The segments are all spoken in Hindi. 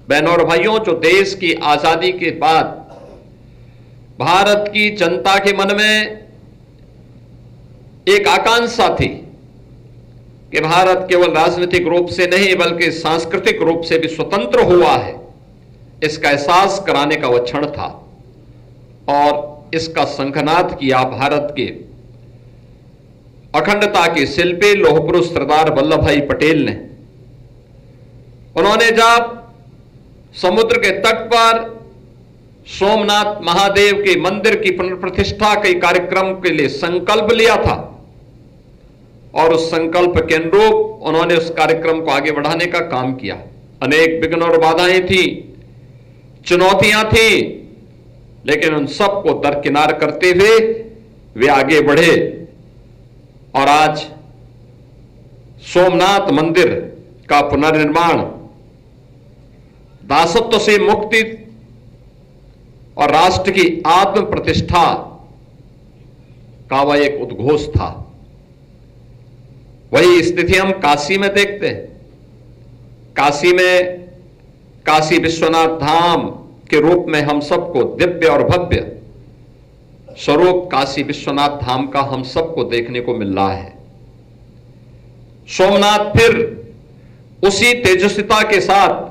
बहनों और भाइयों, जो देश की आजादी के बाद भारत की जनता के मन में एक आकांक्षा थी कि भारत केवल राजनीतिक रूप से नहीं बल्कि सांस्कृतिक रूप से भी स्वतंत्र हुआ है, इसका एहसास कराने का वह क्षण था। और इसका शंखनाद किया भारत के अखंडता के शिल्पी लौह पुरुष सरदार वल्लभ भाई पटेल ने। उन्होंने जब समुद्र के तट पर सोमनाथ महादेव के मंदिर की पुनर्प्रतिष्ठा के कार्यक्रम के लिए संकल्प लिया था और उस संकल्प के अनुरूप उन्होंने उस कार्यक्रम को आगे बढ़ाने का काम किया। अनेक विघ्न और बाधाएं थी, चुनौतियां थी, लेकिन उन सबको दरकिनार करते हुए वे आगे बढ़े और आज सोमनाथ मंदिर का पुनर्निर्माण, दासत्व से मुक्ति और राष्ट्र की आत्म प्रतिष्ठा का वह एक उद्घोष था। वही स्थिति हम काशी में देखते हैं। काशी में काशी विश्वनाथ धाम के रूप में हम सबको दिव्य और भव्य स्वरूप काशी विश्वनाथ धाम का हम सबको देखने को मिल रहा है। सोमनाथ फिर उसी तेजस्विता के साथ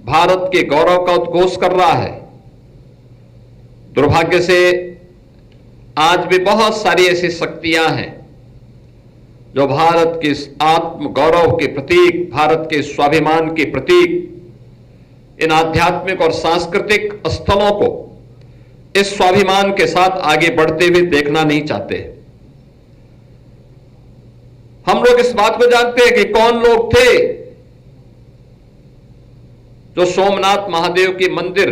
भारत के गौरव का उद्घोष कर रहा है। दुर्भाग्य से आज भी बहुत सारी ऐसी शक्तियां हैं जो भारत के आत्म गौरव के प्रतीक, भारत के स्वाभिमान के प्रतीक, इन आध्यात्मिक और सांस्कृतिक स्थलों को इस स्वाभिमान के साथ आगे बढ़ते हुए देखना नहीं चाहते। हम लोग इस बात को जानते हैं कि कौन लोग थे जो सोमनाथ महादेव के मंदिर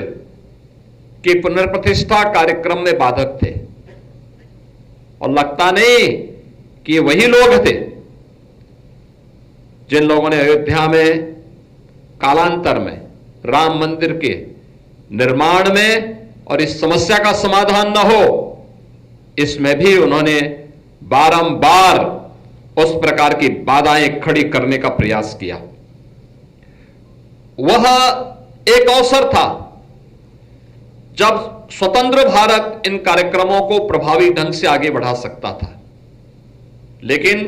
की पुनर्प्रतिष्ठा कार्यक्रम में बाधक थे, और लगता नहीं कि वही लोग थे जिन लोगों ने अयोध्या में कालांतर में राम मंदिर के निर्माण में और इस समस्या का समाधान न हो, इसमें भी उन्होंने बारंबार उस प्रकार की बाधाएं खड़ी करने का प्रयास किया। वह एक अवसर था जब स्वतंत्र भारत इन कार्यक्रमों को प्रभावी ढंग से आगे बढ़ा सकता था, लेकिन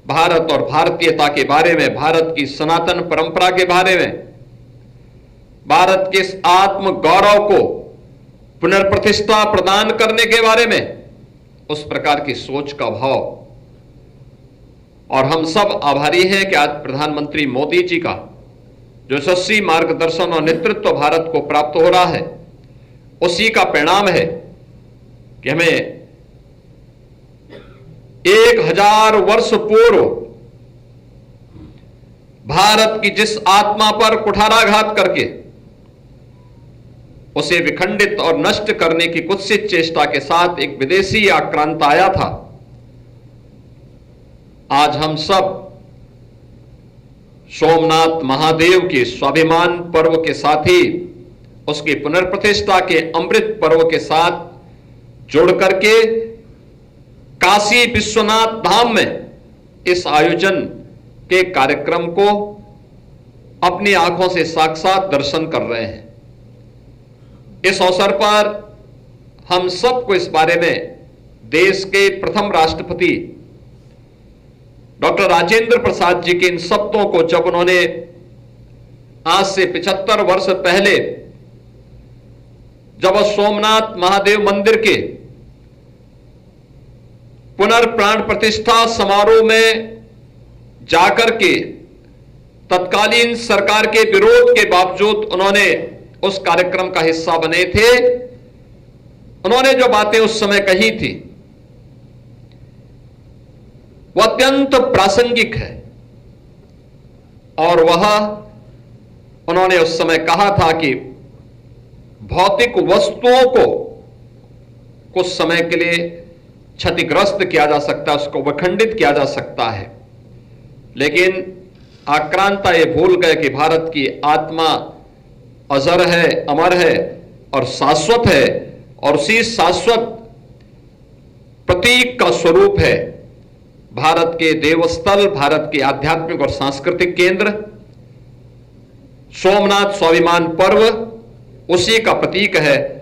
भारत और भारतीयता के बारे में, भारत की सनातन परंपरा के बारे में, भारत के इस आत्म गौरव को पुनर्प्रतिष्ठा प्रदान करने के बारे में उस प्रकार की सोच का अभाव। और हम सब आभारी हैं कि आज प्रधानमंत्री मोदी जी का जो यशस्वी मार्गदर्शन और नेतृत्व भारत को प्राप्त हो रहा है, उसी का परिणाम है कि हमें 1000 वर्ष पूर्व भारत की जिस आत्मा पर कुठाराघात करके उसे विखंडित और नष्ट करने की कुत्सित चेष्टा के साथ एक विदेशी आक्रांत आया था, आज हम सब सोमनाथ महादेव के स्वाभिमान पर्व के साथ ही उसकी पुनर्प्रतिष्ठा के अमृत पर्व के साथ जोड़ करके काशी विश्वनाथ धाम में इस आयोजन के कार्यक्रम को अपनी आंखों से साक्षात दर्शन कर रहे हैं। इस अवसर पर हम सबको इस बारे में देश के प्रथम राष्ट्रपति डॉक्टर राजेंद्र प्रसाद जी के इन शब्दों को जब उन्होंने आज से 75 वर्ष पहले जब सोमनाथ महादेव मंदिर के पुनर्प्राण प्रतिष्ठा समारोह में जाकर के तत्कालीन सरकार के विरोध के बावजूद उन्होंने उस कार्यक्रम का हिस्सा बने थे, उन्होंने जो बातें उस समय कही थी वह अत्यंत प्रासंगिक है। और वह उन्होंने उस समय कहा था कि भौतिक वस्तुओं को कुछ समय के लिए क्षतिग्रस्त किया जा सकता है, उसको विखंडित किया जा सकता है, लेकिन आक्रांता ये भूल गए कि भारत की आत्मा अजर है, अमर है और शाश्वत है, और उसी शाश्वत प्रतीक का स्वरूप है भारत के देवस्थल, भारत के आध्यात्मिक और सांस्कृतिक केंद्र सोमनाथ स्वाभिमान पर्व उसी का प्रतीक है।